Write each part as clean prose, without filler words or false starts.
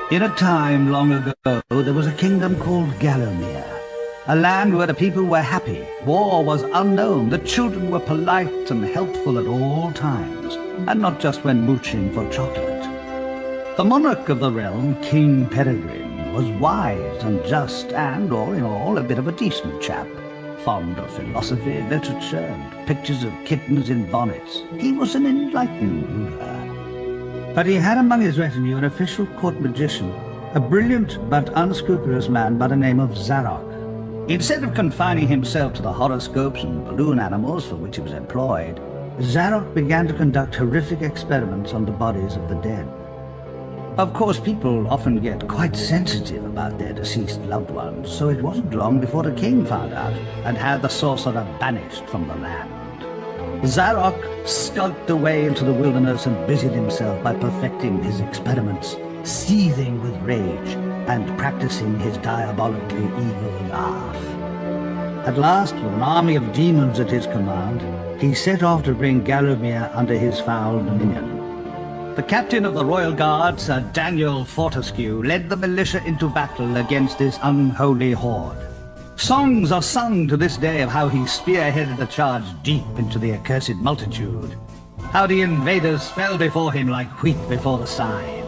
In a time long ago, there was a kingdom called Gallowmere. A land where the people were happy, war was unknown, the children were polite and helpful at all times, and not just when mooching for chocolate. The monarch of the realm, King Peregrine, was wise and just and, all in all, a bit of a decent chap. Fond of philosophy, literature, and pictures of kittens in bonnets. He was an enlightened ruler. But he had among his retinue an official court magician, a brilliant but unscrupulous man by the name of Zarok. Instead of confining himself to the horoscopes and balloon animals for which he was employed, Zarok began to conduct horrific experiments on the bodies of the dead. Of course, people often get quite sensitive about their deceased loved ones, so it wasn't long before the king found out and had the sorcerer banished from the land. Zarok skulked away into the wilderness and busied himself by perfecting his experiments, seething with rage and practicing his diabolically evil laugh. At last, with an army of demons at his command, he set off to bring Gallowmere under his foul dominion. The captain of the royal guard, Sir Daniel Fortescue, led the militia into battle against this unholy horde. Songs are sung to this day of how he spearheaded the charge deep into the accursed multitude, how the invaders fell before him like wheat before the scythe,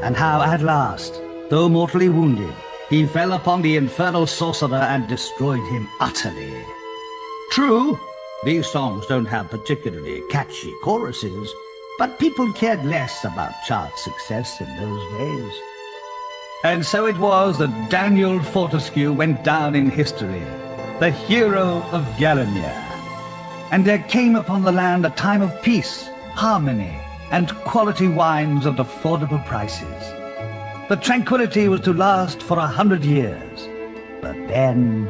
and how at last, though mortally wounded, he fell upon the infernal sorcerer and destroyed him utterly. True, these songs don't have particularly catchy choruses, but people cared less about chart success in those days. And so it was that Daniel Fortescue went down in history, the hero of Gallowmere. And there came upon the land a time of peace, harmony, and quality wines at affordable prices. The tranquility was to last for 100 years, but then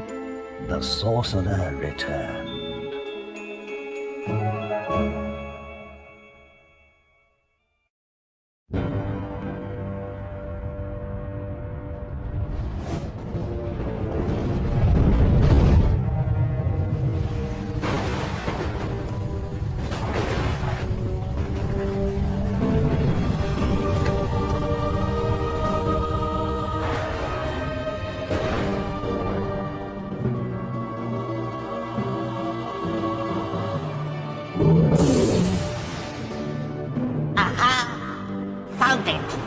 the sorcerer returned. Found it!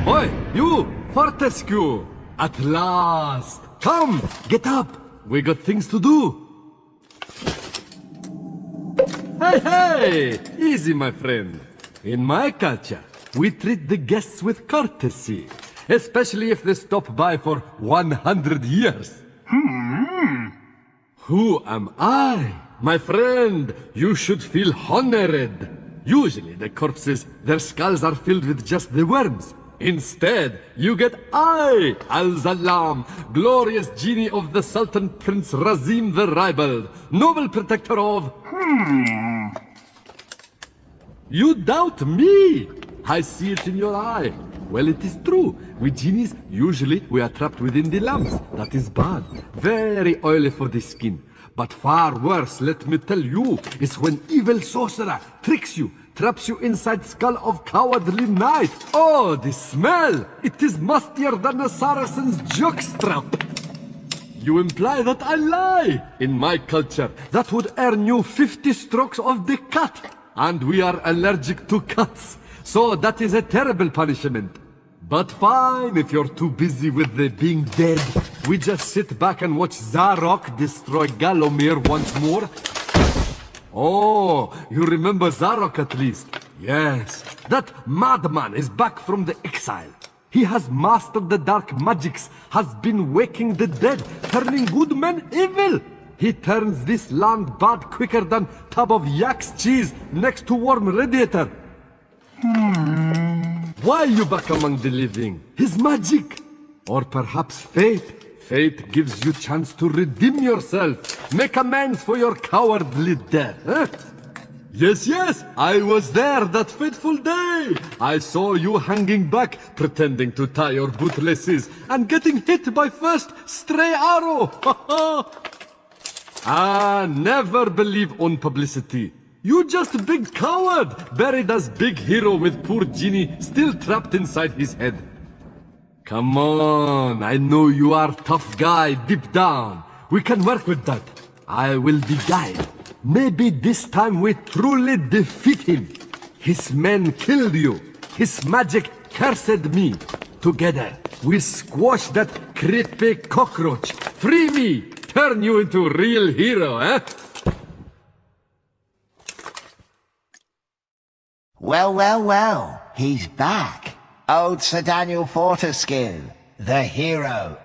Oi, you! Fortescue! At last! Come, get up! We got things to do! Hey, hey! Easy, my friend. In my culture, we treat the guests with courtesy, especially if they stop by for 100 years. Who am I? My friend, you should feel honored. Usually the corpses, their skulls are filled with just the worms. Instead, you get I, Al-Zalam, glorious genie of the Sultan Prince Razim the Ribald, noble protector of... You doubt me? I see it in your eye. Well, it is true. We genies, usually we are trapped within the lamps. That is bad. Very oily for the skin. But far worse, let me tell you, is when evil sorcerer tricks you, traps you inside skull of cowardly knight. Oh, the smell! It is mustier than a Saracen's jockstrap. You imply that I lie. In my culture, that would earn you 50 strokes of the cut. And we are allergic to cuts. So that is a terrible punishment. But fine, if you're too busy with the being dead, we just sit back and watch Zarok destroy Galomir once more. Oh, you remember Zarok at least? Yes, that madman is back from the exile. He has mastered the dark magics, has been waking the dead, turning good men evil. He turns this land bad quicker than tub of yak's cheese next to warm radiator. Why you back among the living? His magic? Or perhaps fate? Fate gives you chance to redeem yourself. Make amends for your cowardly death, eh? Yes, I was there that fateful day. I saw you hanging back, pretending to tie your bootlaces, and getting hit by first stray arrow. Never believe on publicity. You just a big coward, buried as big hero with poor genie still trapped inside his head. Come on, I know you are tough guy deep down. We can work with that. I will be guide. Maybe this time we truly defeat him. His men killed you. His magic cursed me. Together, we squash that creepy cockroach. Free me! Turn you into a real hero, eh? Well, he's back. Old Sir Daniel Fortescue, the hero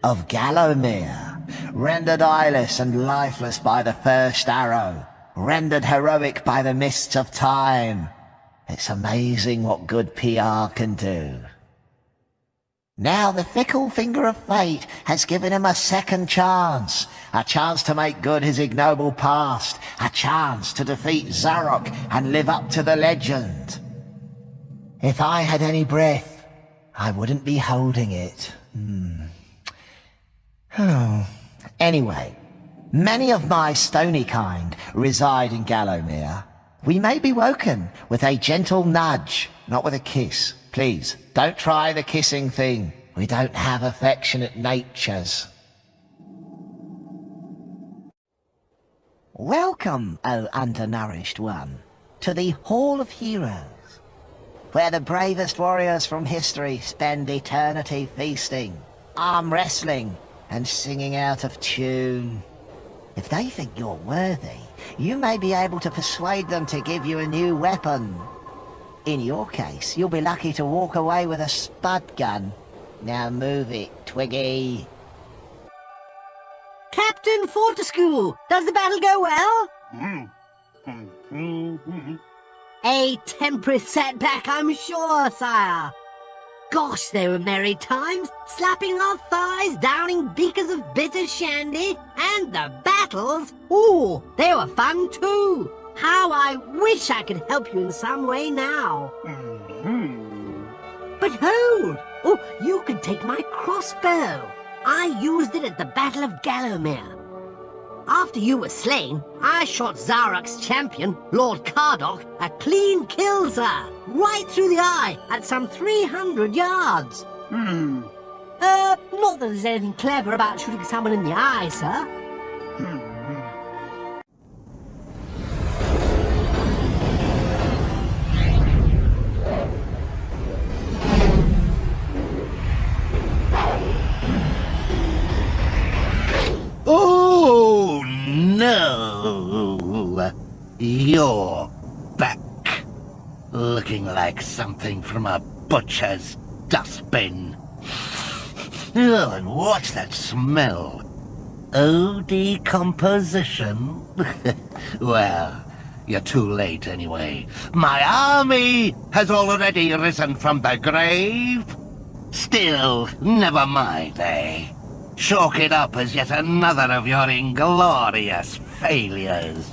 of Gallowmere, rendered eyeless and lifeless by the first arrow, rendered heroic by the mists of time. It's amazing what good PR can do. Now the fickle finger of fate has given him a second chance. A chance to make good his ignoble past. A chance to defeat Zarok and live up to the legend. If I had any breath, I wouldn't be holding it. Anyway, many of my stony kind reside in Gallowmere. We may be woken with a gentle nudge, not with a kiss. Please, don't try the kissing thing. We don't have affectionate natures. Welcome, O undernourished one, to the Hall of Heroes, where the bravest warriors from history spend eternity feasting, arm wrestling, and singing out of tune. If they think you're worthy, you may be able to persuade them to give you a new weapon. In your case, you'll be lucky to walk away with a spud gun. Now move it, Twiggy. Captain Fortescue, does the battle go well? A temporary setback, I'm sure, sire. Gosh, they were merry times, slapping our thighs, downing beakers of bitter shandy, and the battles, ooh, they were fun too. How I wish I could help you in some way now. But hold! Oh, you can take my crossbow. I used it at the Battle of Gallowmere. After you were slain, I shot Zarok's champion, Lord Cardok, a clean kill, sir. Right through the eye, at some 300 yards. Not that there's anything clever about shooting someone in the eye, sir. Oh, no. You're back. looking like something from a butcher's dustbin. Oh, and what's that smell? Oh, decomposition? Well, you're too late anyway. My army has already risen from the grave. Still, never mind, eh? Chalk it up as yet another of your inglorious failures.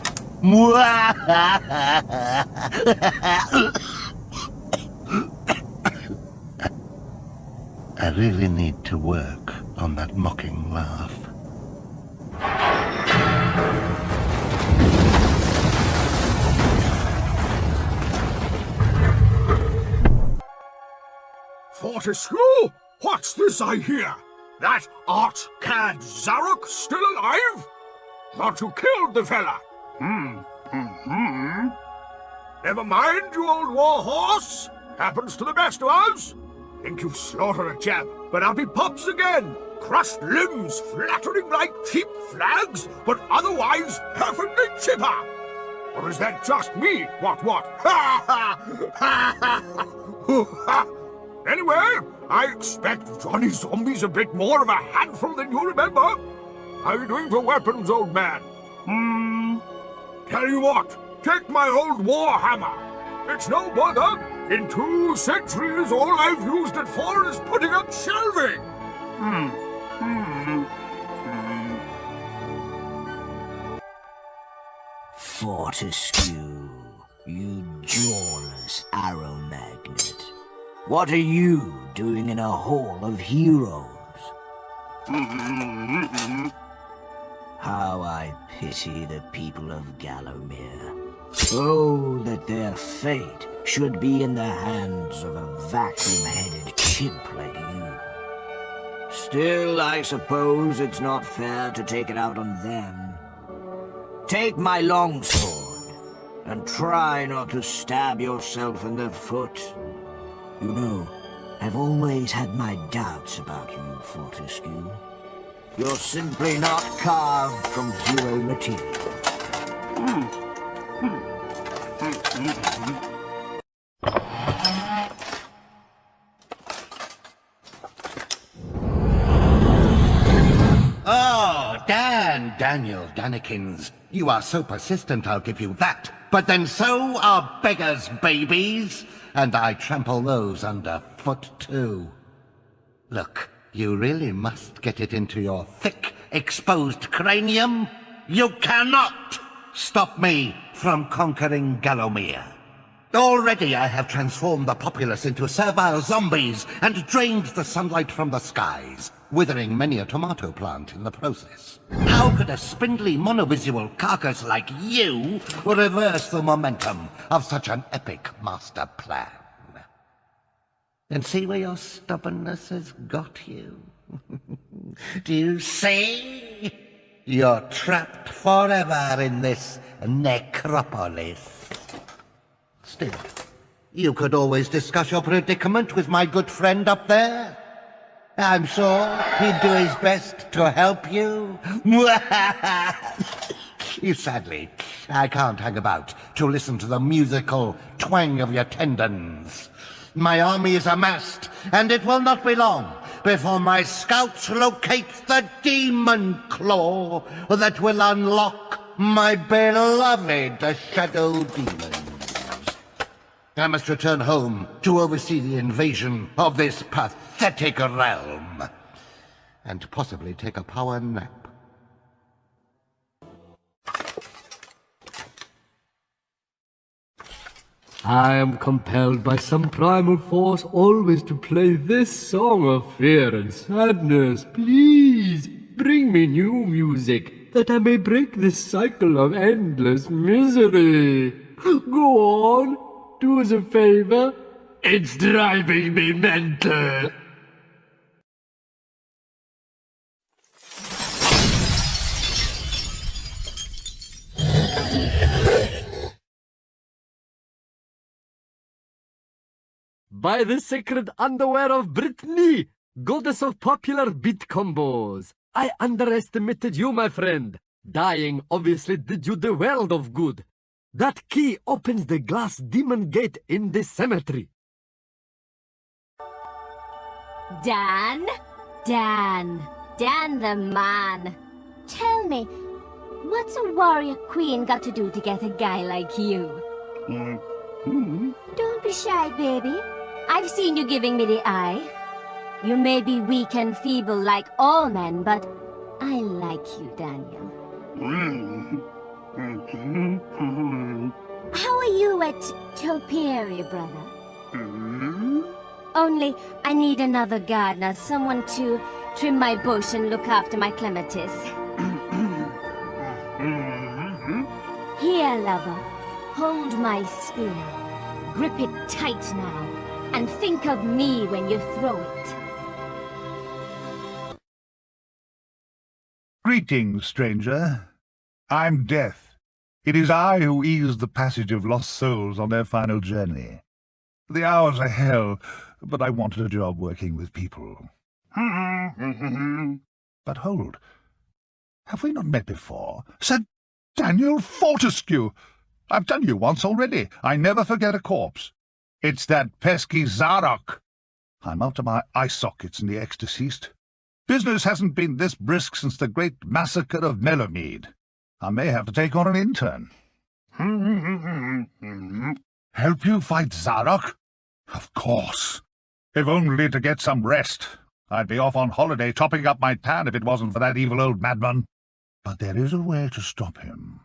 I really need to work on that mocking laugh. Fortescue? What's this I hear? That art-cad Zarok still alive? Thought you killed the fella. Never mind, you old war horse. Happens to the best of us. Think you've slaughtered a chap, but out he pops again. Crushed limbs, flattering like cheap flags, but otherwise perfectly chipper. Or is that just me? What? Ha ha! Ha ha! Anyway, I expect Johnny Zombie's a bit more of a handful than you remember. How are you doing for weapons, old man? Tell you what, take my old war hammer. It's no bother. In 2 centuries, all I've used it for is putting up shelving. Fortescue, you jawless arrow magnet. What are you doing in a hall of heroes? How I pity the people of Gallowmere. Oh, that their fate should be in the hands of a vacuum-headed chimp like you. Still, I suppose it's not fair to take it out on them. Take my longsword, and try not to stab yourself in the foot. You know, I've always had my doubts about you, Fortescue. You're simply not carved from hero material. Oh, Daniel Danikins. You are so persistent, I'll give you that. But then so are beggars' babies. And I trample those underfoot too. Look, you really must get it into your thick, exposed cranium. You cannot stop me from conquering Gallowmere. Already I have transformed the populace into servile zombies and drained the sunlight from the skies, withering many a tomato plant in the process. How could a spindly monovisual carcass like you reverse the momentum of such an epic master plan? And see where your stubbornness has got you? Do you see? You're trapped forever in this necropolis. Still, you could always discuss your predicament with my good friend up there. I'm sure he'd do his best to help you. Sadly, I can't hang about to listen to the musical twang of your tendons. My army is amassed, and it will not be long before my scouts locate the demon claw that will unlock my beloved shadow demons. I must return home to oversee the invasion of this pathetic realm, and possibly take a power nap. I am compelled by some primal force always to play this song of fear and sadness. Please, bring me new music, that I may break this cycle of endless misery. Go on, do us a favor. It's driving me mental. By the sacred underwear of Brittany, goddess of popular beat combos, I underestimated you, my friend. Dying obviously did you the world of good. That key opens the glass demon gate in the cemetery. Dan the man. Tell me, what's a warrior queen got to do to get a guy like you? Don't be shy, baby. I've seen you giving me the eye. You may be weak and feeble like all men, but I like you, Daniel. How are you at Topiary, brother? Only I need another gardener, someone to trim my bush and look after my clematis. Here, lover, hold my spear. Grip it tight now, and think of me when you throw it. Greetings, stranger. I'm Death. It is I who ease the passage of lost souls on their final journey. The hours are hell, but I wanted a job working with people. But hold. Have we not met before? Sir Daniel Fortescue! I've done you once already. I never forget a corpse. It's that pesky Zarok. I'm up to my eye sockets in the ex-deceased. Business hasn't been this brisk since the great massacre of Mellowmead. I may have to take on an intern. Help you fight Zarok? Of course. If only to get some rest. I'd be off on holiday topping up my tan if it wasn't for that evil old madman. But there is a way to stop him.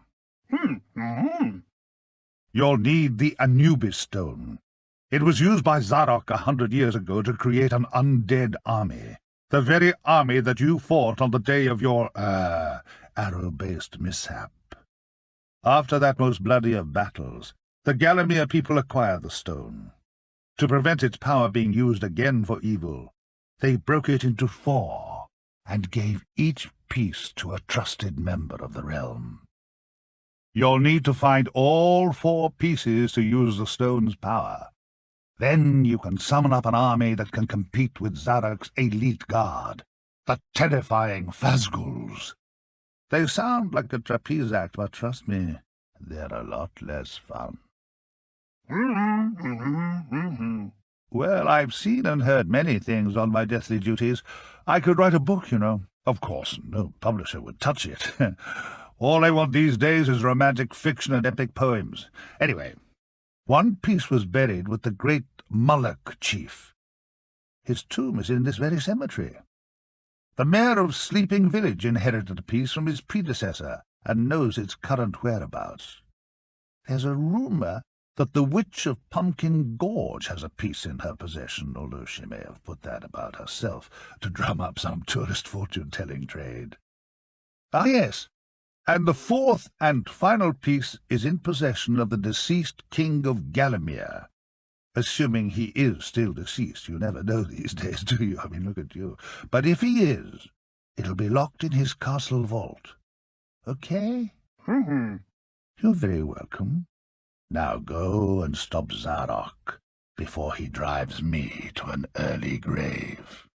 You'll need the Anubis Stone. It was used by Zarok 100 years ago to create an undead army. The very army that you fought on the day of your, arrow-based mishap. After that most bloody of battles, the Gallowmere people acquired the stone. To prevent its power being used again for evil, they broke it into 4 and gave each piece to a trusted member of the realm. You'll need to find all 4 pieces to use the stone's power. Then you can summon up an army that can compete with Zarok's elite guard, the terrifying Phasguls. They sound like a trapeze act, but trust me, they're a lot less fun. Well, I've seen and heard many things on my deathly duties. I could write a book, you know. Of course, no publisher would touch it. All I want these days is romantic fiction and epic poems. Anyway, one piece was buried with the great Moloch chief. His tomb is in this very cemetery. The mayor of Sleeping Village inherited a piece from his predecessor and knows its current whereabouts. There's a rumor that the Witch of Pumpkin Gorge has a piece in her possession, although she may have put that about herself to drum up some tourist fortune-telling trade. Ah, yes, and the 4th and final piece is in possession of the deceased King of Gallowmere. Assuming he is still deceased. You never know these days, do you? I mean, look at you. But if he is, it'll be locked in his castle vault. Okay? You're very welcome. Now go and stop Zarok before he drives me to an early grave.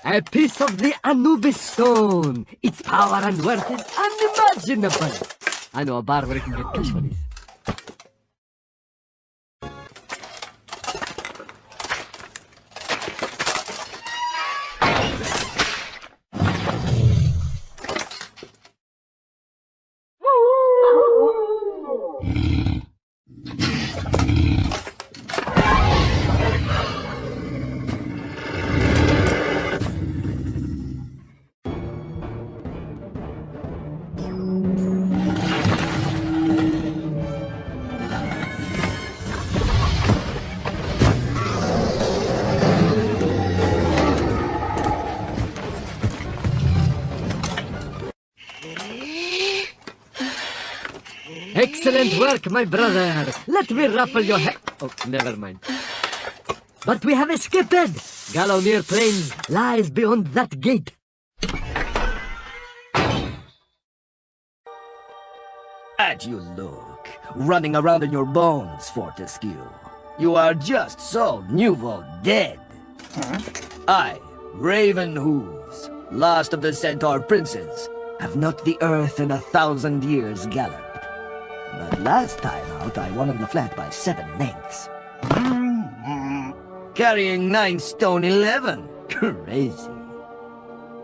A piece of the Anubis Stone. Its power and worth is unimaginable. I know a bar where you can get cash for this. Excellent work, my brother. Let me ruffle your hair. Oh, never mind. But we have escaped. Gallowmere Plains lies beyond that gate. At you look, running around in your bones, Fortescue. You are just so nouveau dead. I, Raven Hooves, last of the Centaur princes, have knocked the earth in 1,000 years galloped. But last time out, I won on the flat by 7 lengths. Carrying 9 stone 11. Crazy.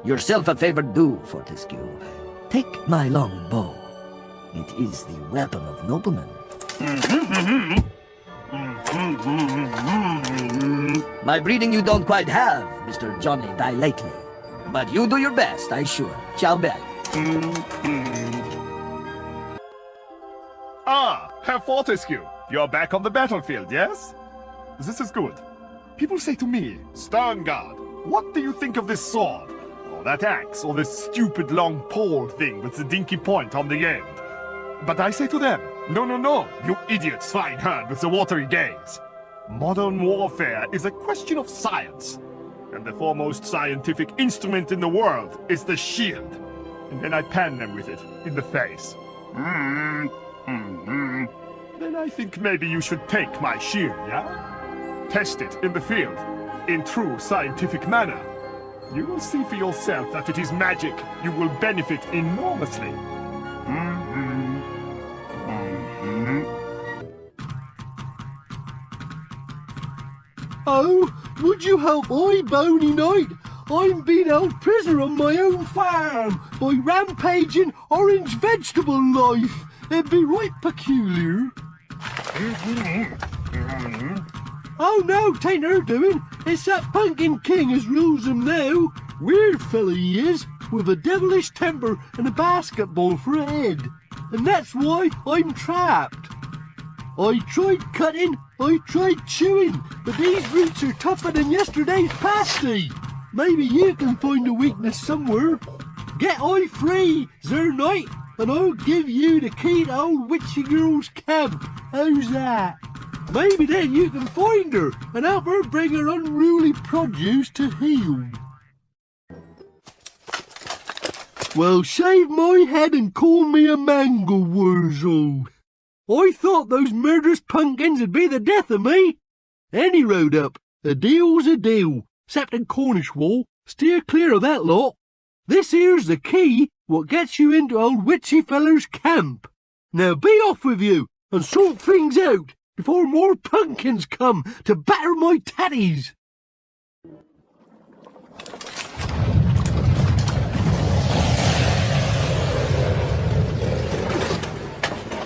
Yourself a favor do, Fortescue. Take my long bow. It is the weapon of noblemen. My breeding you don't quite have, Mr. Johnny Dilately. But you do your best, I sure. Ciao, Bell. Ah, Herr Fortescue, you're back on the battlefield, yes? This is good. People say to me, Sterngard, what do you think of this sword? Or that axe, or this stupid long pole thing with the dinky point on the end? But I say to them, no, you idiot swineherd with the watery gaze. Modern warfare is a question of science. And the foremost scientific instrument in the world is the shield. And then I pan them with it in the face. Then I think maybe you should take my shield, yeah? Test it in the field, in true scientific manner. You will see for yourself that it is magic. You will benefit enormously. Oh, would you help I, Bony Knight? I'm being held prisoner on my own farm by rampaging orange vegetable life. It'd be right peculiar. Oh no, 'tain't her doing. It's that Pumpkin King as rules him now. Weird fella he is, with a devilish temper and a basketball for a head. And that's why I'm trapped. I tried cutting, I tried chewing, but these roots are tougher than yesterday's pasty. Maybe you can find a weakness somewhere. Get I free, Sir Knight, and I'll give you the key to old witchy girl's camp. How's that? Maybe then you can find her and help her bring her unruly produce to heel. Well, shave my head and call me a mangle wurzel. I thought those murderous pumpkins would be the death of me. Any road up, a deal's a deal, except in Cornishwall. Steer clear of that lot. This here's the key what gets you into old witchy feller's camp. Now be off with you and sort things out before more pumpkins come to batter my tatties.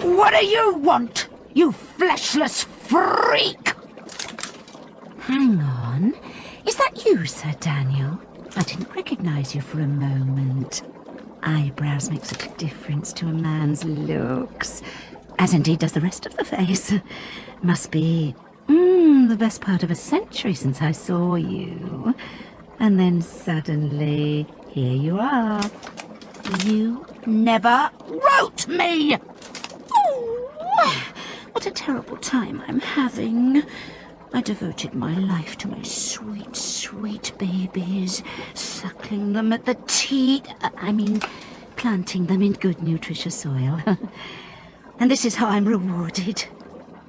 What do you want, you fleshless freak? Hang on. Is that you, Sir Daniel? I didn't recognize you for a moment. Eyebrows make such a difference to a man's looks, as indeed does the rest of the face. Must be the best part of a century since I saw you. And then suddenly, here you are. You never wrote me! Oh, what a terrible time I'm having. I devoted my life to my sweet, sweet babies, suckling them at the teat. Planting them in good, nutritious soil. And this is how I'm rewarded.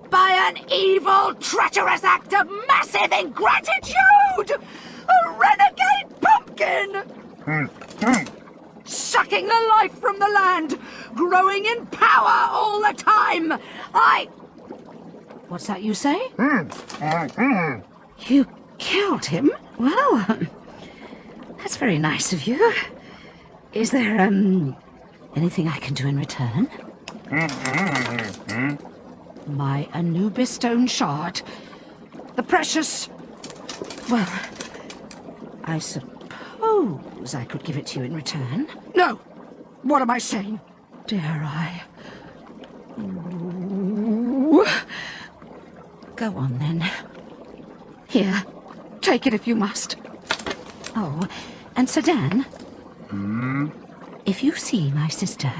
By an evil, treacherous act of massive ingratitude! A renegade pumpkin! Sucking the life from the land, growing in power all the time! What's that you say? You killed him? Well, that's very nice of you. Is there, anything I can do in return? My Anubis stone shard. The precious... Well, I suppose I could give it to you in return. No! What am I saying? Dare I? Ooh. Go on, then. Here, take it if you must. Oh, and Sir Dan? If you see my sister,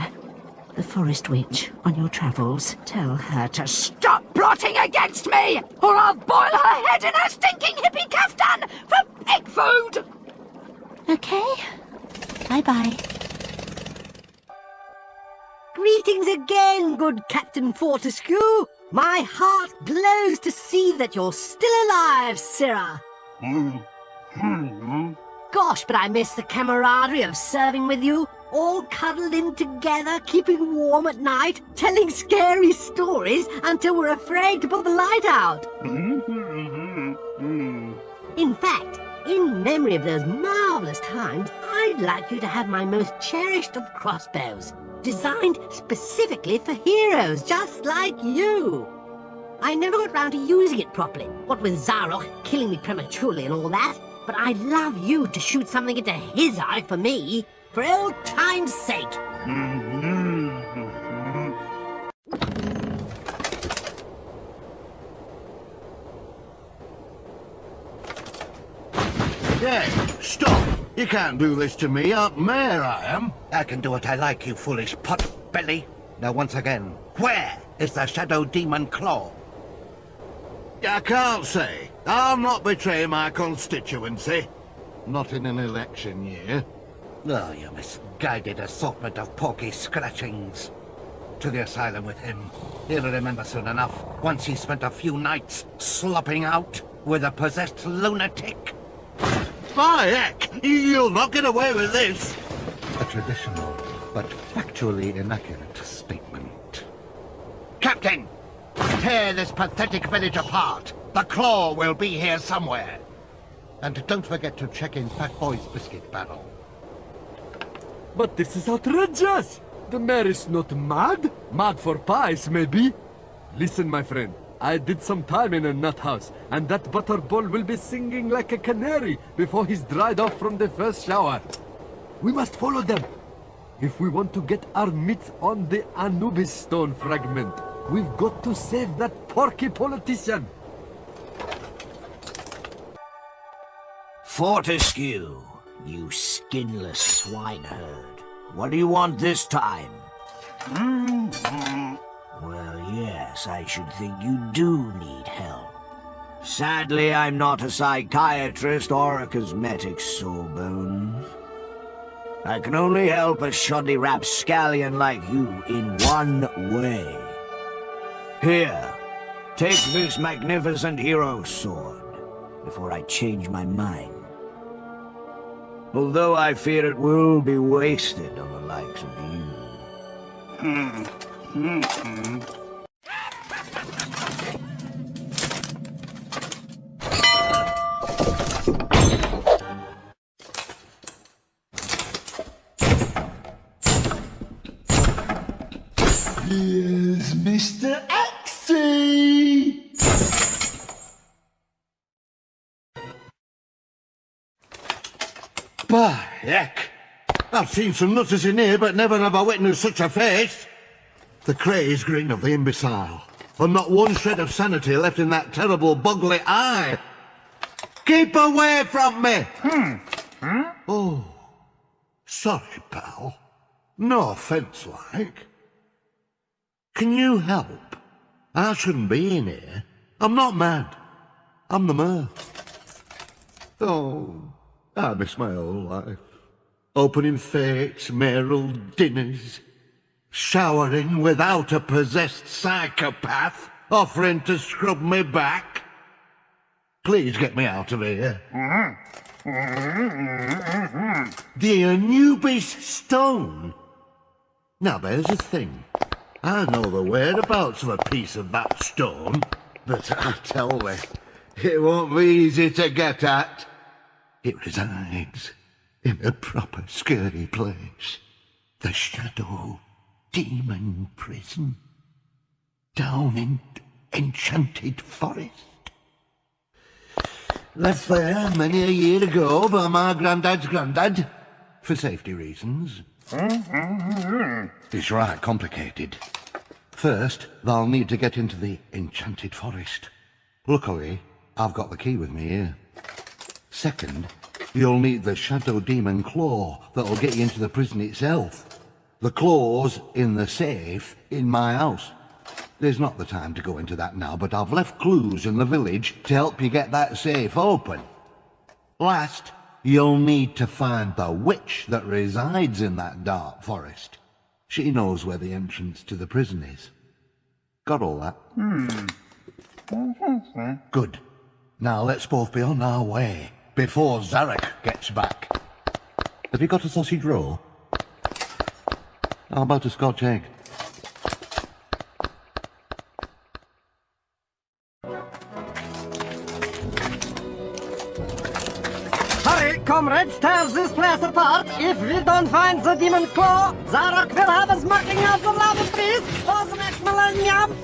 the Forest Witch, on your travels, tell her to Stop plotting against me, or I'll boil her head in a stinking hippie kaftan for pig food! Okay. Bye-bye. Greetings again, good Captain Fortescue. My heart glows to see that you're still alive, Sirrah. Gosh, but I miss the camaraderie of serving with you. all cuddled in together, keeping warm at night, telling scary stories until we're afraid to put the light out. In fact, in memory of those marvelous times, I'd like you to have my most cherished of crossbows, designed specifically for heroes just like you. I never got round to using it properly, what with Zarok killing me prematurely and all that, but I'd love you to shoot something into his eye for me, for old time's sake. Hey, stop! You can't do this to me. Up Mayor I am. I can do what I like, you foolish pot-belly. Now once again, where is the Shadow Demon Claw? I can't say. I'll not betray my constituency. Not in an election year. Oh, you misguided assortment of porky scratchings. To the asylum with him. He'll remember soon enough, once he spent a few nights slopping out with a possessed lunatic. By heck! You'll not get away with this! A traditional, but factually inaccurate statement. Captain! Tear this pathetic village apart! The claw will be here somewhere! And don't forget to check in Fat Boy's biscuit barrel. But this is outrageous! The mayor is not mad? Mad for pies, maybe? Listen, my friend. I did some time in a nut house, and that butterball will be singing like a canary before he's dried off from the first shower. We must follow them. If we want to get our mitts on the Anubis stone fragment, we've got to save that porky politician. Fortescue, you skinless swineherd. What do you want this time? Well, yes, I should think you do need help. Sadly, I'm not a psychiatrist or a cosmetic sawbones. I can only help a shoddy rapscallion like you in one way. Here, take this magnificent hero sword before I change my mind. Although I fear it will be wasted on the likes of you. Here's Mr. Axie! By heck! I've seen some nutters in here, but never have I witnessed such a face. The crazed grin of the imbecile, and not one shred of sanity left in that terrible boggly eye. Keep away from me! Oh, sorry, pal. No offence, like. Can you help? I shouldn't be in here. I'm not mad. I'm the mayor. Oh, I miss my old life. Opening fates, mayoral dinners, showering without a possessed psychopath offering to scrub me back. Please get me out of here. The Anubis stone. Now there's the thing. I know the whereabouts of a piece of that stone, but I tell you, it won't be easy to get at. It resides in a proper scary place. The Shadow Demon Prison. Down in Enchanted Forest. Left there many a year ago by my granddad's granddad, for safety reasons. It's right complicated. First, they'll need to get into the Enchanted Forest. Luckily, I've got the key with me here. Second, you'll need the Shadow Demon Claw that'll get you into the prison itself. The claw's in the safe in my house. There's not the time to go into that now, but I've left clues in the village to help you get that safe open. Last, you'll need to find the witch that resides in that dark forest. She knows where the entrance to the prison is. Got all that? Good. Now let's both be on our way before Zarek gets back. Have you got a sausage roll? How about a Scotch egg? Hurry, comrades, tear this place apart. If we don't find the demon claw, Zarok will have us marking out the lava trees for the next millennium.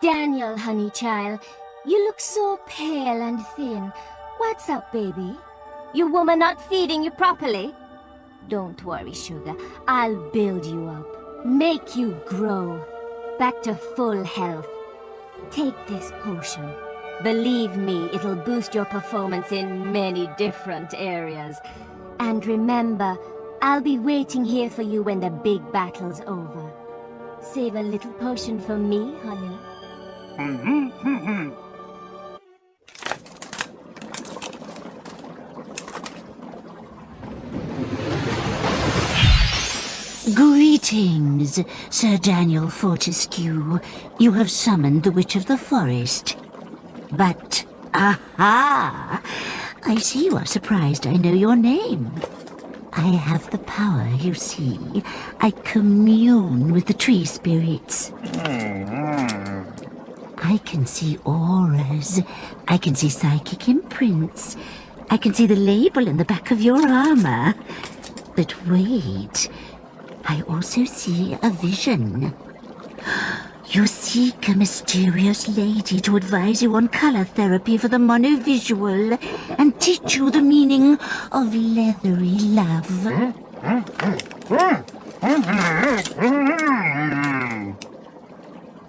Daniel, honey child, you look so pale and thin. What's up, baby? Your woman not feeding you properly? Don't worry, sugar. I'll build you up. Make you grow. Back to full health. Take this potion. Believe me, it'll boost your performance in many different areas. And remember, I'll be waiting here for you when the big battle's over. Save a little potion for me, honey. Greetings, Sir Daniel Fortescue. You have summoned the Witch of the Forest. But, aha! I see you are surprised I know your name. I have the power, you see. I commune with the tree spirits. I can see auras. I can see psychic imprints. I can see the label in the back of your armor. But wait, I also see a vision. You seek a mysterious lady to advise you on color therapy for the monovisual and teach you the meaning of leathery love.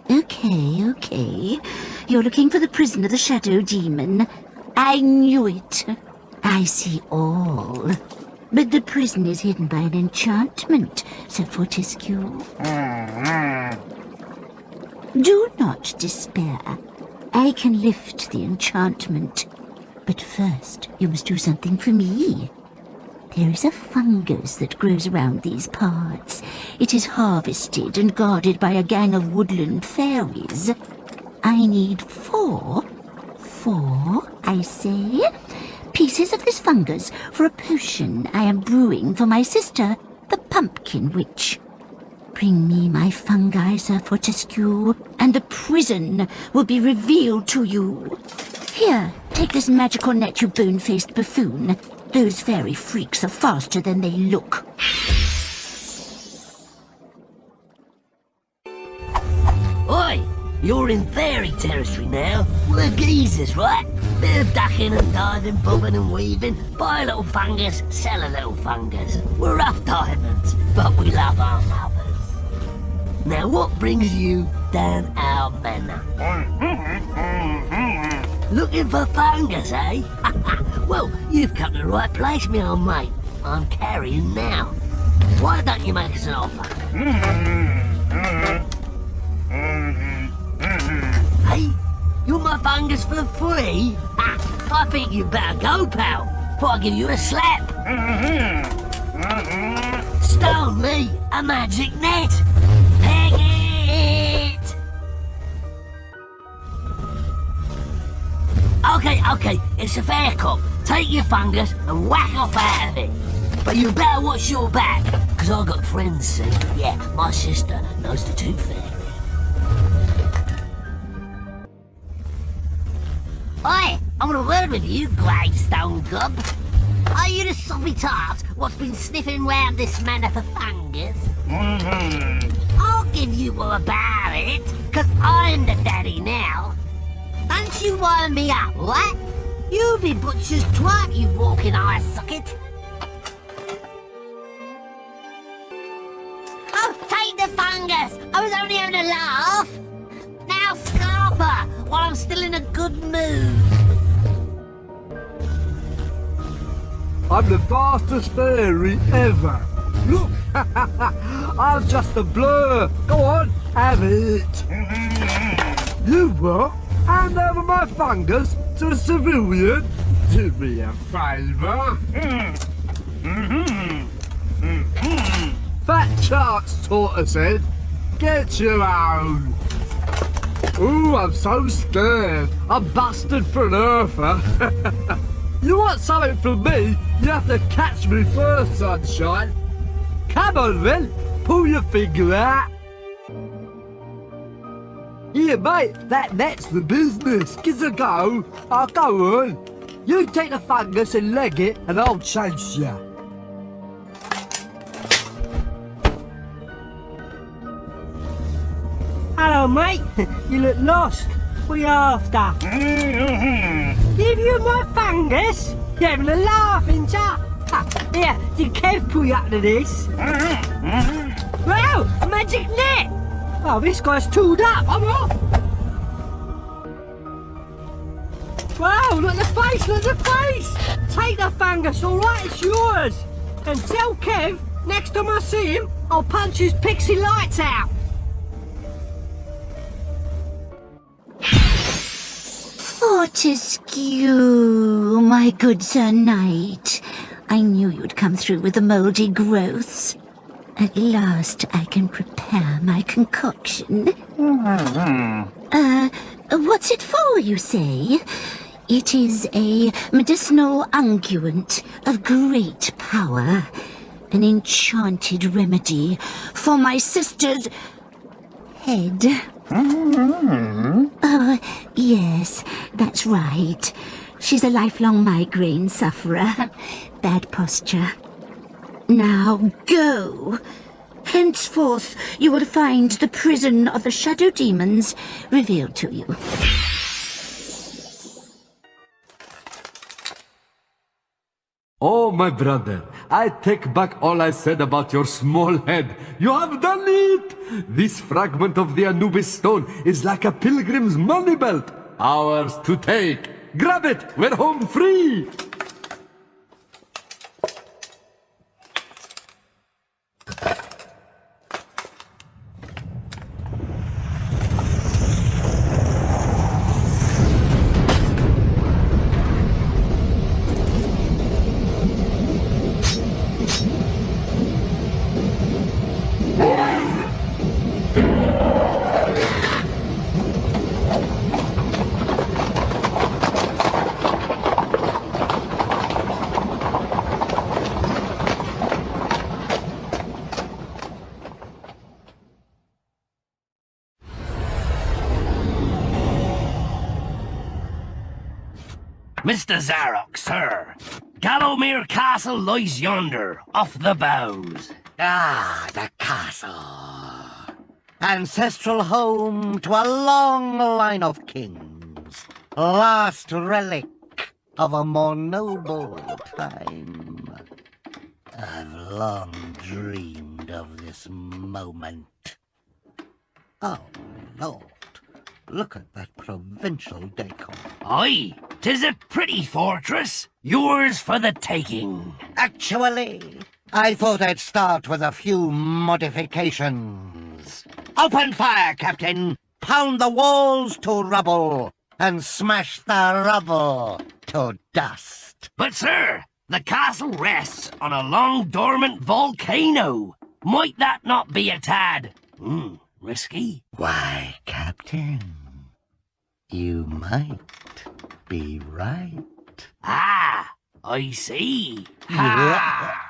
Okay. You're looking for the prison of the Shadow Demon. I knew it. I see all. But the prison is hidden by an enchantment, Sir Fortescue. Do not despair. I can lift the enchantment. But first, you must do something for me. There is a fungus that grows around these parts. It is harvested and guarded by a gang of woodland fairies. I need four, I say, pieces of this fungus for a potion I am brewing for my sister, the Pumpkin Witch. Bring me my fungi, Sir Fortescue, and the prison will be revealed to you. Here, take this magical net, you bone-faced buffoon. Those fairy freaks are faster than they look. Oi! You're in fairy territory now. We're geezers, right? They're ducking and diving, bobbing and weaving. Buy a little fungus, sell a little fungus. We're rough diamonds, but we love our mothers. Now what brings you down our manor? Looking for fungus, eh? Well, you've come to the right place, me old mate. I'm carrying now. Why don't you make us an offer? Hey, you want my fungus for free? I think you better go, pal, before I give you a slap. Stole me a magic net. Peg it! Okay, it's a fair cop. Take your fungus and whack off out of it. But you better watch your back, because I've got friends, see? Yeah, my sister knows the tooth fairy. Oi, I want a word with you, gravestone gob. Are you the soppy tart what's been sniffing round this manor for fungus? I'll give you all about it, because I'm the daddy now. Don't you wind me up, what? You be butcher's twat, you walking eye socket. Oh, take the fungus! I was only having a laugh. Now scarper, while I'm still in a good mood. I'm the fastest fairy ever. Look, I'm just a blur. Go on, have it. You what? Hand over my fungus to a civilian? Do me a favour. Fat Charts tortoise head. Get your own. Ooh, I'm so scared. I'm busted for an earther. You want something from me, you have to catch me first, sunshine. Come on then, pull your finger out. Here, mate, that's the business. Give a go. Oh, go on. You take the fungus and leg it, and I'll chase you. Hello, mate. You look lost. What are you after? Give you my fungus? You're having a laugh, ain't ya? Here, did Kev pull you up to this? Wow, a magic net! Oh, this guy's tooled up. I'm off. Wow, look at the face, look at the face! Take the fungus, all right, it's yours. And tell Kev, next time I see him, I'll punch his pixie lights out. Fortescue, my good Sir Knight. I knew you'd come through with the mouldy growths. At last I can prepare my concoction. What's it for, you say? It is a medicinal unguent of great power. An enchanted remedy for my sister's head. Oh, yes, that's right. She's a lifelong migraine sufferer. Bad posture. Now go. Henceforth, you will find the prison of the shadow demons revealed to you. Oh, my brother, I take back all I said about your small head. You have done it! This fragment of the Anubis stone is like a pilgrim's money belt. Ours to take. Grab it! We're home free! Mr. Zarok, sir. Gallowmere Castle lies yonder, off the bows. Ah, the castle. Ancestral home to a long line of kings. Last relic of a more noble time. I've long dreamed of this moment. Oh, Lord. Look at that provincial decor. Aye, 'tis a pretty fortress. Yours for the taking. Actually, I thought I'd start with a few modifications. Open fire, Captain! Pound the walls to rubble, and smash the rubble to dust. But, sir, the castle rests on a long dormant volcano. Might that not be a tad risky? Why, Captain, you might be right. Ah, I see. Ha!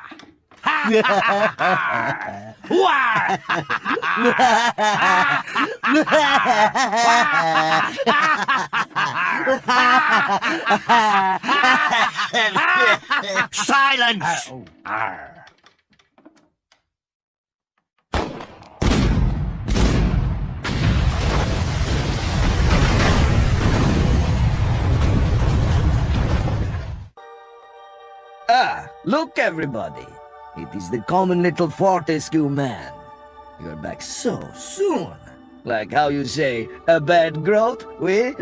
Silence! Ah, look everybody. It is the common little Fortescue man. You're back so soon. Like how you say, a bad growth, oui?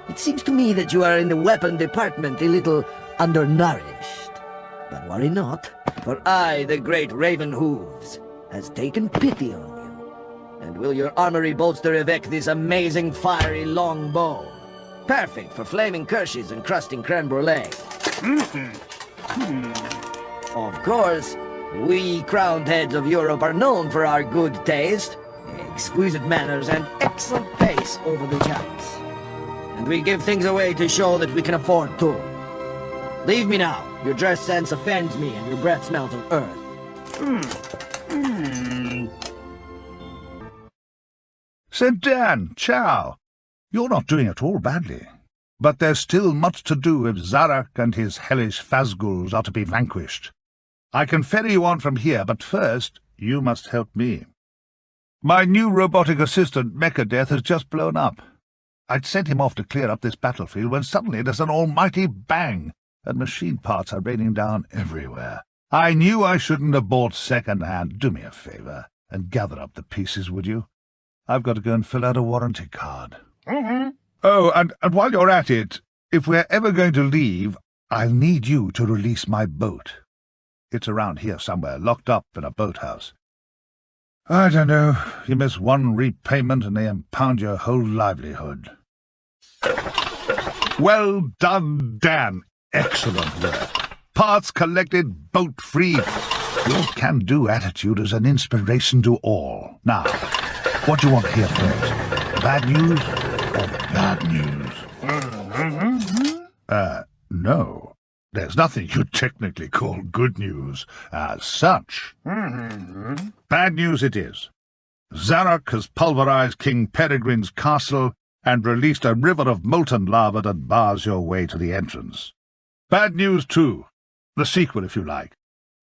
It seems to me that you are in the weapon department a little undernourished. But worry not, for I, the great Raven Hooves, has taken pity on you. And will your armory bolster evict this amazing fiery long bow? Perfect for flaming kirsches and crusting creme brulee. Of course, we crowned heads of Europe are known for our good taste, exquisite manners, and excellent pace over the jumps. and we give things away to show that we can afford to. Leave me now. Your dress sense offends me, and your breath smells of earth. St. Dan, ciao. You're not doing at all badly. But there's still much to do if Zarak and his hellish Phasguls are to be vanquished. I can ferry you on from here, but first, you must help me. My new robotic assistant, Mechadeth, has just blown up. I'd sent him off to clear up this battlefield when suddenly there's an almighty bang, and machine parts are raining down everywhere. I knew I shouldn't have bought second-hand. Do me a favour, and gather up the pieces, would you? I've got to go and fill out a warranty card. Oh, and while you're at it, if we're ever going to leave, I'll need you to release my boat. It's around here somewhere, locked up in a boathouse. I don't know. You miss one repayment and they impound your whole livelihood. Well done, Dan. Excellent work. Parts collected, boat free. Your can-do attitude is an inspiration to all. Now, what do you want to hear first? Bad news or bad news? No. There's nothing you'd technically call good news as such. Bad news it is. Zarak has pulverized King Peregrine's castle and released a river of molten lava that bars your way to the entrance. Bad news, too. The sequel, if you like.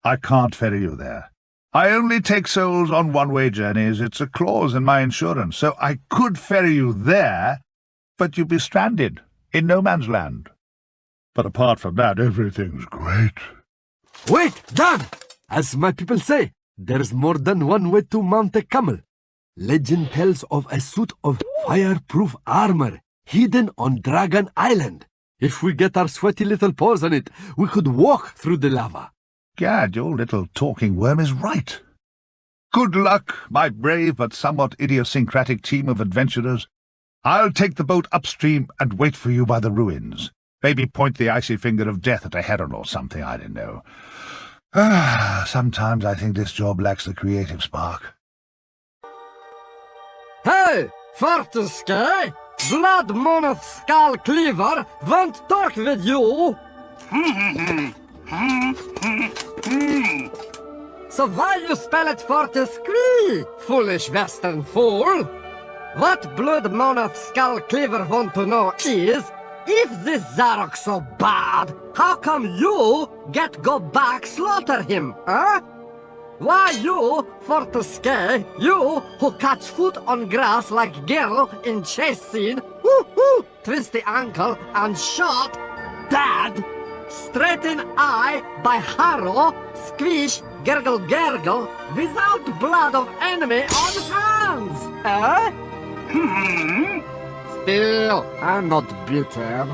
I can't ferry you there. I only take souls on one-way journeys. It's a clause in my insurance, so I could ferry you there, but you'd be stranded in no man's land. But apart from that, everything's great. Wait, Dan! As my people say, there's more than one way to mount a camel. Legend tells of a suit of fireproof armor hidden on Dragon Island. If we get our sweaty little paws on it, we could walk through the lava. Gad, your little talking worm is right. Good luck, my brave but somewhat idiosyncratic team of adventurers. I'll take the boat upstream and wait for you by the ruins. Maybe point the icy finger of death at a heron or something, I don't know. Sometimes I think this job lacks the creative spark. Hey, Fortescue! Blood Moneth Skull Cleaver won't talk with you! So why you spell it Fortescue, foolish western fool? What Blood Moneth Skull Cleaver want to know is, if this Zarok so bad, how come you go back slaughter him, huh? Why you, Fortescue, you who catch foot on grass like girl in chase scene, woo-hoo, twist the ankle and shot, dead, straighten eye by harrow, squish, gurgle, without blood of enemy on hands, eh? Still, I'm not bitter.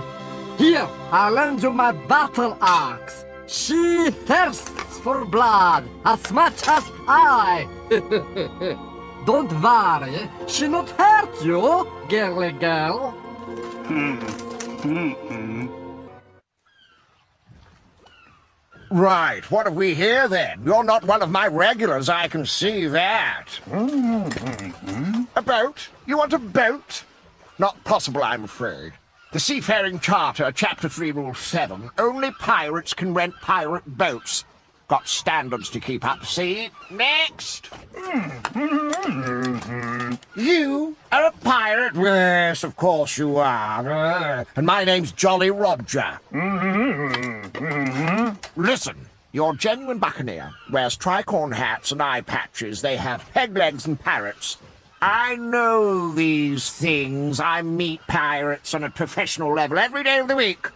Here, I'll lend you my battle axe. She thirsts for blood as much as I. Don't worry, she not hurt you, girly girl. Right, what have we here then? You're not one of my regulars, I can see that. A boat? You want a boat? Not possible, I'm afraid. The Seafaring Charter, Chapter 3, Rule 7, only pirates can rent pirate boats. Got standards to keep up, see? Next! You are a pirate? Yes, of course you are. And my name's Jolly Roger. Listen, you're a genuine buccaneer. Wears tricorn hats and eye patches. They have peg legs and parrots. I know these things. I meet pirates on a professional level every day of the week.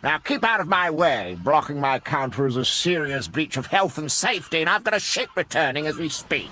Now keep out of my way. Blocking my counter is a serious breach of health and safety, and I've got a ship returning as we speak.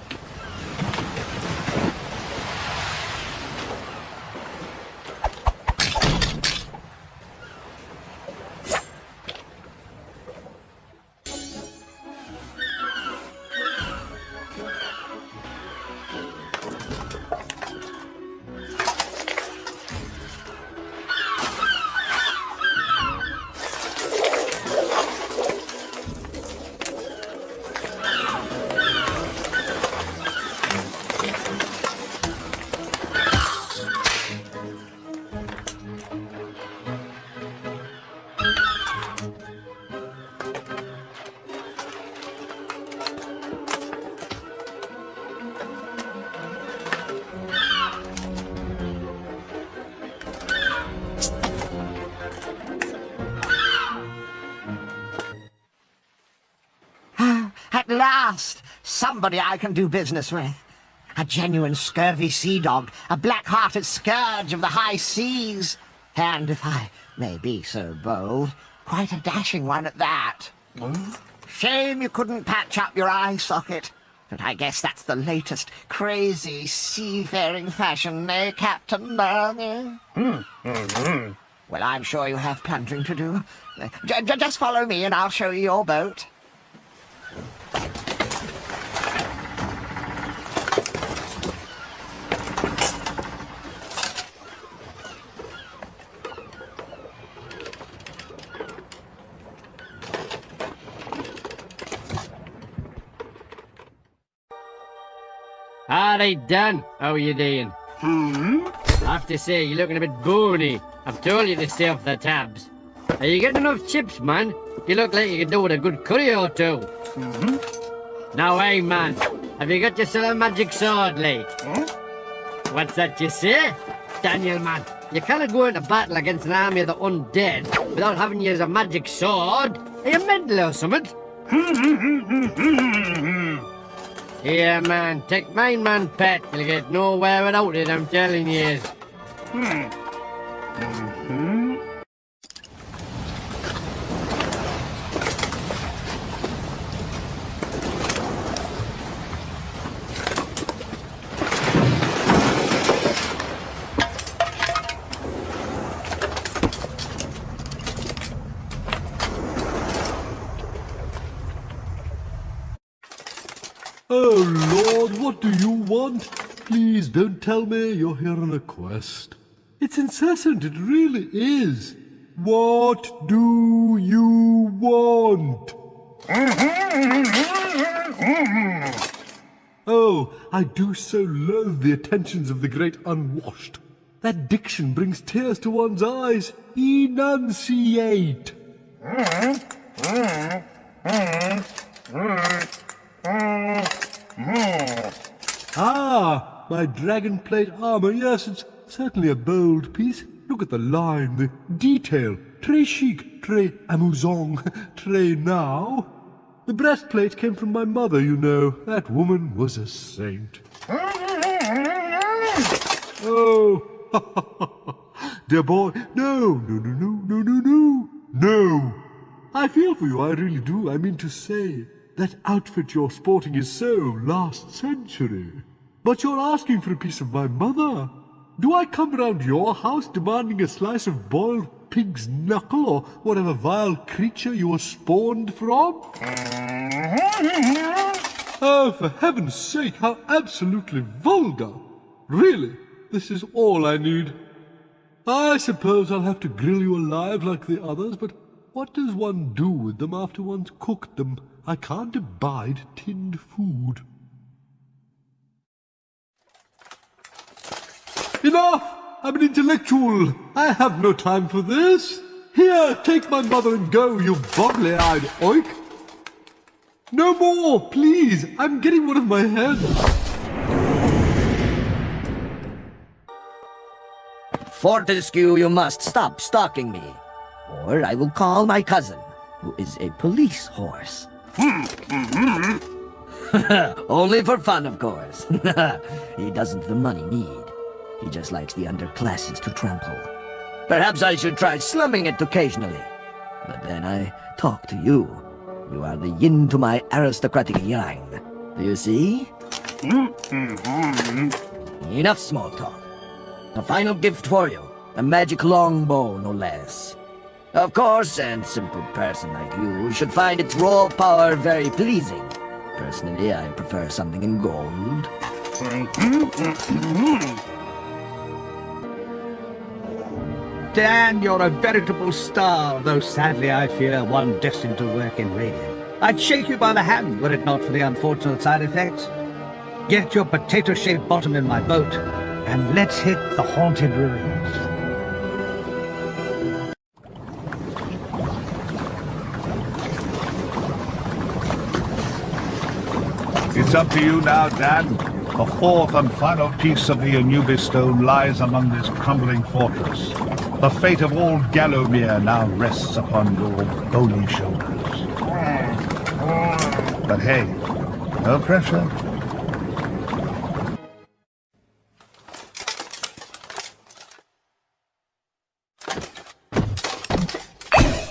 last. Somebody I can do business with. A genuine scurvy sea dog, a black-hearted scourge of the high seas. And, if I may be so bold, quite a dashing one at that. Shame you couldn't patch up your eye socket. But I guess that's the latest crazy seafaring fashion, eh, Captain Barney? Well, I'm sure you have plundering to do. Just follow me and I'll show you your boat. Alright, Dan. How are you doing? I have to say, you're looking a bit bony. I've told you to stay off the tabs. Are you getting enough chips, man? You look like you could do with a good curry or two. Now, hey, man. Have you got yourself a magic sword, Lee? What's that you say? Daniel, man, you cannot go into battle against an army of the undead without having used a magic sword. Are you mental or something? Here, man, take mine, man, pet. You'll get nowhere without it, I'm telling you. Oh, Lord, what do you want? Please don't tell me you're here on a quest. It's incessant, it really is. What do you want? Oh, I do so loathe the attentions of the great unwashed. That diction brings tears to one's eyes. Enunciate. Ah, my dragon plate armor. Yes, it's certainly a bold piece. Look at the line, the detail. Très chic, très amusant, très now. The breastplate came from my mother, you know. That woman was a saint. Oh, dear boy, no. No. I feel for you, I really do. I mean to say, that outfit you're sporting is so last century. But you're asking for a piece of my mother. Do I come round your house demanding a slice of boiled pig's knuckle or whatever vile creature you were spawned from? Oh, for heaven's sake, how absolutely vulgar! Really, this is all I need. I suppose I'll have to grill you alive like the others, but what does one do with them after one's cooked them? I can't abide tinned food. Enough! I'm an intellectual. I have no time for this. Here, take my mother and go, you boggly-eyed oik. No more, please. I'm getting one of my heads. Fortescue, you must stop stalking me, or I will call my cousin, who is a police horse. Only for fun, of course. He doesn't the money need. He just likes the underclasses to trample. Perhaps I should try slumming it occasionally. But then I talk to you. You are the yin to my aristocratic yang. Do you see? Enough small talk. A final gift for you. A magic longbow, no less. Of course, a simple person like you should find its raw power very pleasing. Personally, I prefer something in gold. Dan, you're a veritable star, though sadly I fear one destined to work in radio. I'd shake you by the hand were it not for the unfortunate side effects. Get your potato-shaped bottom in my boat, and let's hit the haunted ruins. It's up to you now, Dan. The fourth and final piece of the Anubis stone lies among this crumbling fortress. The fate of all Gallowmere now rests upon your bony shoulders. But hey, No pressure.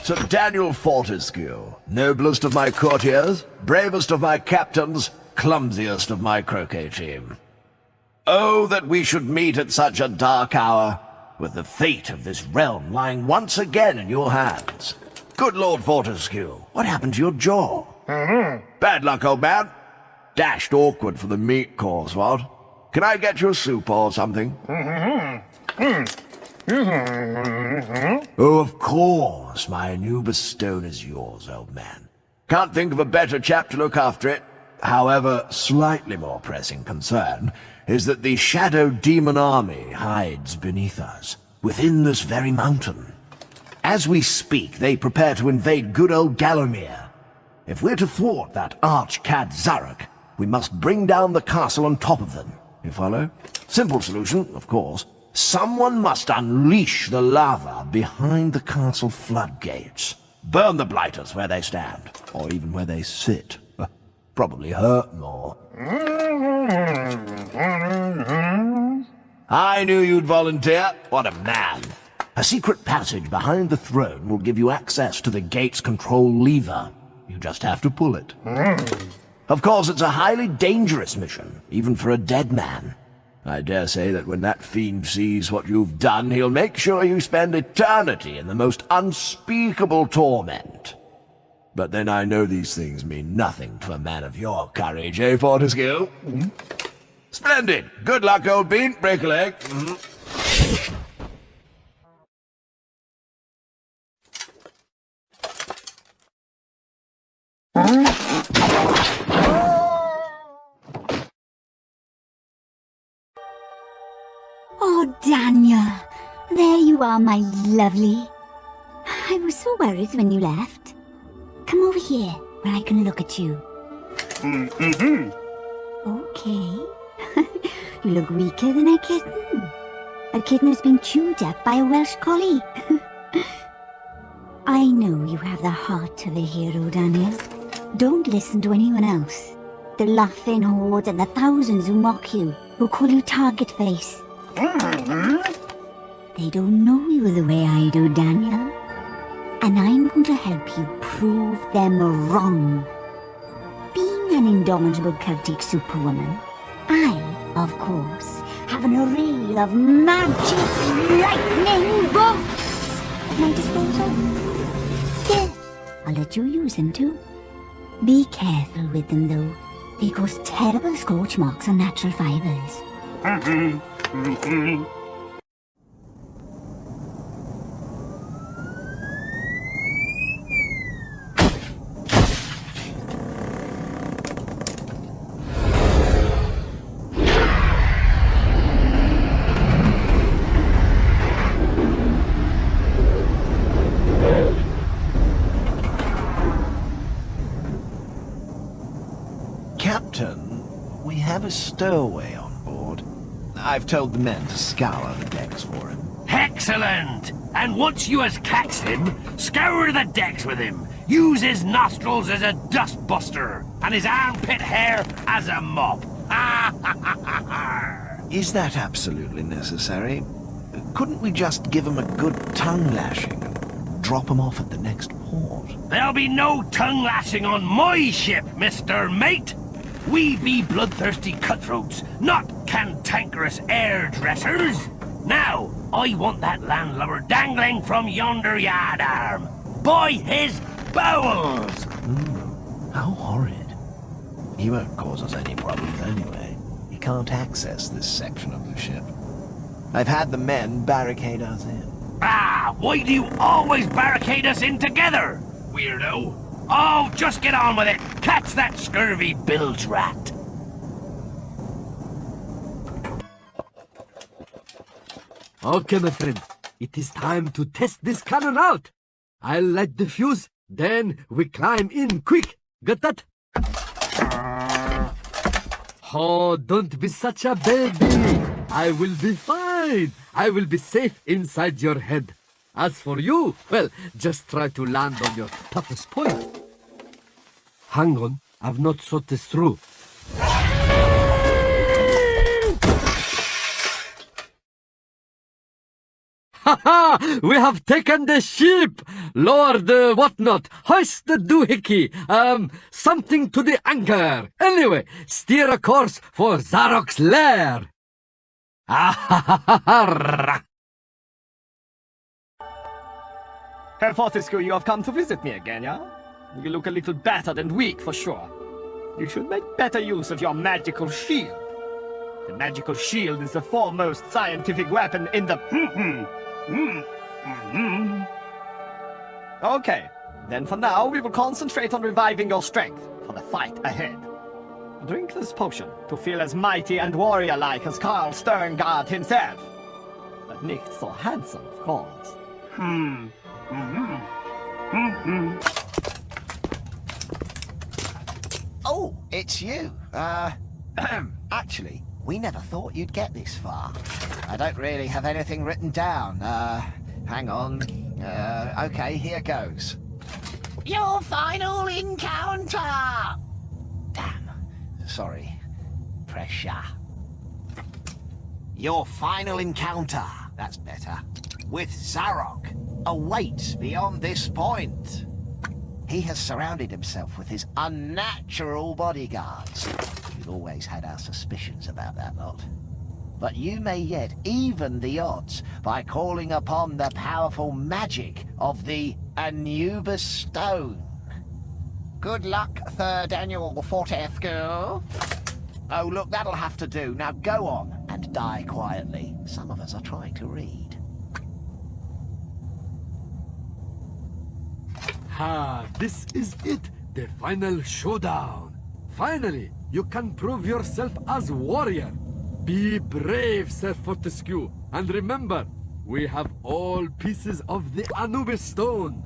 Sir Daniel Fortescue, noblest of my courtiers, bravest of my captains, clumsiest of my croquet team. Oh, that we should meet at such a dark hour, with the fate of this realm lying once again in your hands. Good Lord Fortescue, what happened to your jaw? Bad luck, old man. Dashed awkward for the meat course, what? Can I get you a soup or something? Oh, of course, my Anubis stone is yours, old man. Can't think of a better chap to look after it. However, slightly more pressing concern is that the Shadow Demon Army hides beneath us, within this very mountain. As we speak, they prepare to invade good old Gallowmere. If we're to thwart that arch-cad Zarok, we must bring down the castle on top of them. You follow? Simple solution, of course. Someone must unleash the lava behind the castle floodgates. Burn the blighters where they stand, or even where they sit. Probably hurt more. I knew you'd volunteer. What a man. A secret passage behind the throne will give you access to the gate's control lever. You just have to pull it. Of course, it's a highly dangerous mission, even for a dead man. I dare say that when that fiend sees what you've done, he'll make sure you spend eternity in the most unspeakable torment. But then I know these things mean nothing to a man of your courage, eh, Fortescue? Splendid! Good luck, old bean. Break a leg. Oh, Daniel, there you are, my lovely. I was so worried when you left. Come over here, where I can look at you. Okay. You look weaker than a kitten. A kitten who's been chewed up by a Welsh collie. I know you have the heart of a hero, Daniel. Don't listen to anyone else. The laughing horde and the thousands who mock you, who call you target face. They don't know you the way I do, Daniel. And I'm going to help you prove them wrong. Being an indomitable Celtic superwoman, I, of course, have an array of magic lightning bolts at my disposal. Here, I'll let you use them too. Be careful with them though. They cause terrible scorch marks on natural fibers. Captain, we have a stowaway on board. I've told the men to scour the decks for him. Excellent! And once you has catched him, scour the decks with him. Use his nostrils as a dustbuster, and his armpit hair as a mop. Is that absolutely necessary? Couldn't we just give him a good tongue lashing and drop him off at the next port? There'll be no tongue lashing on my ship, Mr. Mate. We be bloodthirsty cutthroats, not cantankerous hairdressers. Now, I want that landlubber dangling from yonder yard arm. By his bowels! How horrid. He won't cause us any problems anyway. He can't access this section of the ship. I've had the men barricade us in. Ah, why do you always barricade us in together, weirdo? Oh, just get on with it. Catch that scurvy bilge rat. Okay, my friend. It is time to test this cannon out. I'll light the fuse, then we climb in quick. Got that? Oh, don't be such a baby. I will be fine. I will be safe inside your head. As for you, well, just try to land on your toughest point. Hang on, I've not thought this through. Ha ha! We have taken the ship! Lower the whatnot, hoist the doohickey, something to the anchor. Anyway, steer a course for Zarok's lair. Ah, Herr Fortescue, you have come to visit me again, yeah? You look a little battered and weak, for sure. You should make better use of your magical shield. The magical shield is the foremost scientific weapon in the... Okay, then for now we will concentrate on reviving your strength for the fight ahead. Drink this potion to feel as mighty and warrior-like as Karl Sterngard himself. But nicht so handsome, of course. Oh, it's you. Actually, we never thought you'd get this far. I don't really have anything written down. Hang on. Okay, here goes. Your final encounter! Damn. Sorry. Pressure. Your final encounter, that's better, with Zarok awaits beyond this point. He has surrounded himself with his unnatural bodyguards. We've always had our suspicions about that lot. But you may yet even the odds by calling upon the powerful magic of the Anubis Stone. Good luck, Sir Daniel Fortescue. Oh, look, that'll have to do. Now go on and die quietly. Some of us are trying to read. Ah, this is it, the final showdown. Finally, you can prove yourself as warrior. Be brave, Sir Fortescue, and remember, we have all pieces of the Anubis Stone.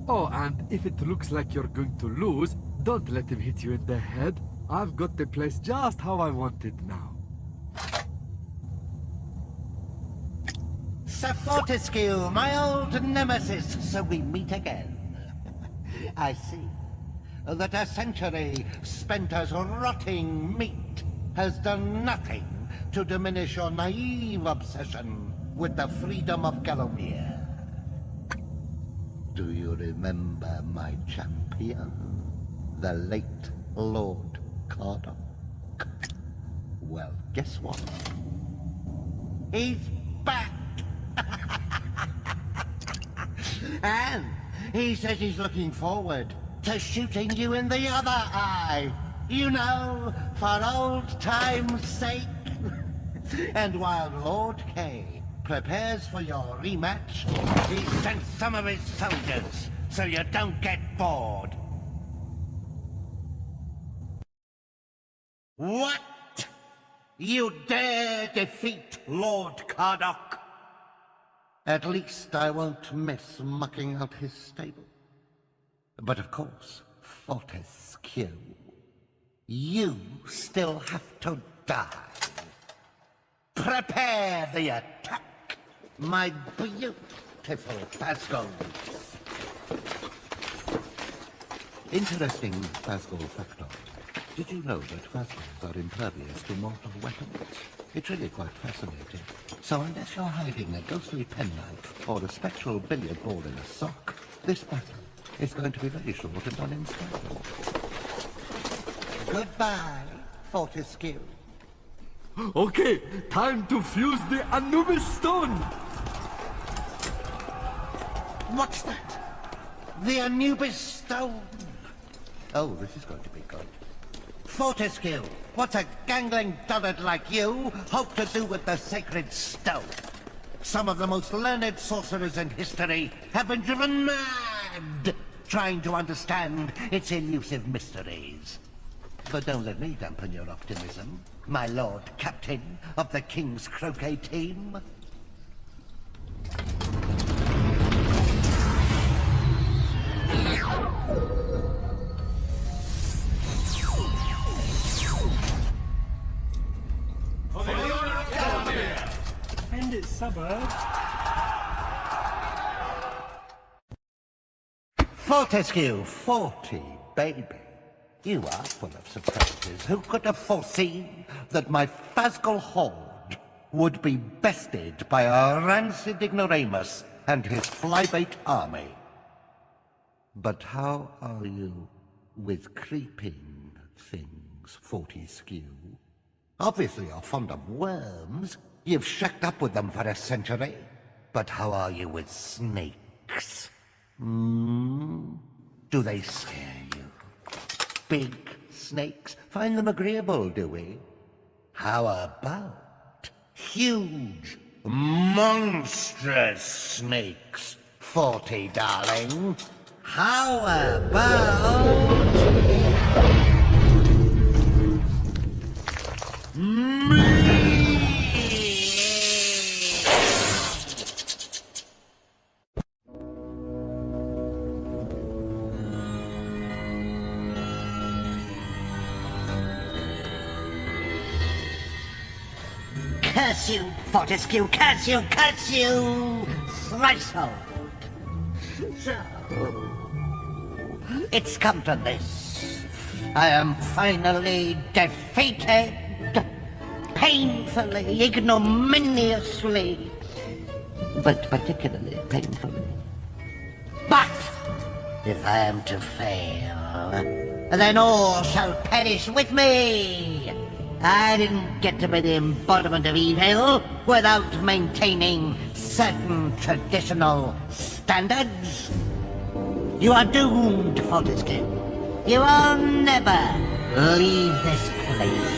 Oh, and if it looks like you're going to lose, don't let him hit you in the head. I've got the place just how I want it now. Sir Fortescue, my old nemesis, so we meet again. I see that a century spent as rotting meat has done nothing to diminish your naive obsession with the freedom of Gallowmere. Do you remember my champion, the late Lord Cardok? Well, guess what? He's back! And he says he's looking forward to shooting you in the other eye. You know, for old time's sake. And while Lord K prepares for your rematch, he sent some of his soldiers so you don't get bored. What? You dare defeat Lord Cardok? At least I won't miss mucking out his stable. But of course, Fortescue, you still have to die. Prepare the attack, my beautiful Phasgol. Interesting Phasgol factor. Did you know that Phasgols are impervious to mortal weapons? It's really quite fascinating. So unless you're hiding a ghostly penknife or a spectral billiard ball in a sock, this battle is going to be very short and uninspiring. Goodbye, Fortescue. Okay, time to fuse the Anubis Stone. What's that? The Anubis Stone. Oh, this is going to be good. Fortescue, what's a gangling dullard like you hope to do with the sacred stone? Some of the most learned sorcerers in history have been driven mad trying to understand its elusive mysteries. But don't let me dampen your optimism, my lord captain of the King's Croquet team. For the honor of Gallowmere and its suburbs. Fortescue, 40, baby. You are full of surprises. Who could have foreseen that my Phasgol horde would be bested by a rancid ignoramus and his flybait army. But how are you with creeping things, Fortescue? Obviously you're fond of worms. You've shacked up with them for a century. But how are you with snakes? Do they scare you? Big snakes? Find them agreeable, do we? How about huge, monstrous snakes, Forty, darling? How about... Curse you, Fortescue, curse you, curse you! Thricefold. So, it's come to this. I am finally defeated, painfully, ignominiously, but particularly painfully. But if I am to fail, then all shall perish with me. I didn't get to be the embodiment of evil without maintaining certain traditional standards. You are doomed, Fortescue. You will never leave this place.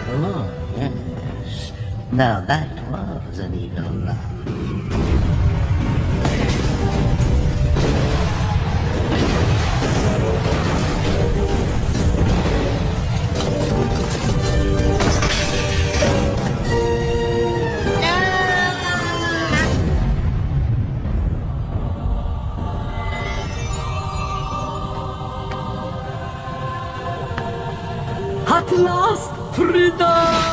Oh, yes. Now that was an evil laugh. At last, freedom!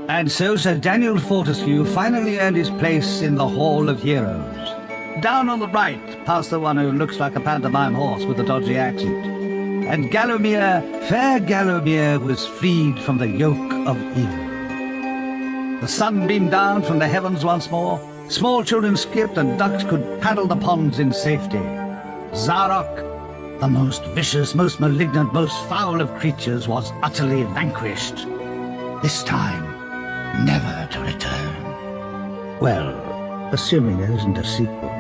And so Sir Daniel Fortescue finally earned his place in the Hall of Heroes. Down on the right, past the one who looks like a pantomime horse with a dodgy accent. And Gallowmere, fair Gallowmere, was freed from the yoke of evil. The sun beamed down from the heavens once more. Small children skipped and ducks could paddle the ponds in safety. Zarok, the most vicious, most malignant, most foul of creatures, was utterly vanquished. This time, never to return. Well, assuming there isn't a sequel.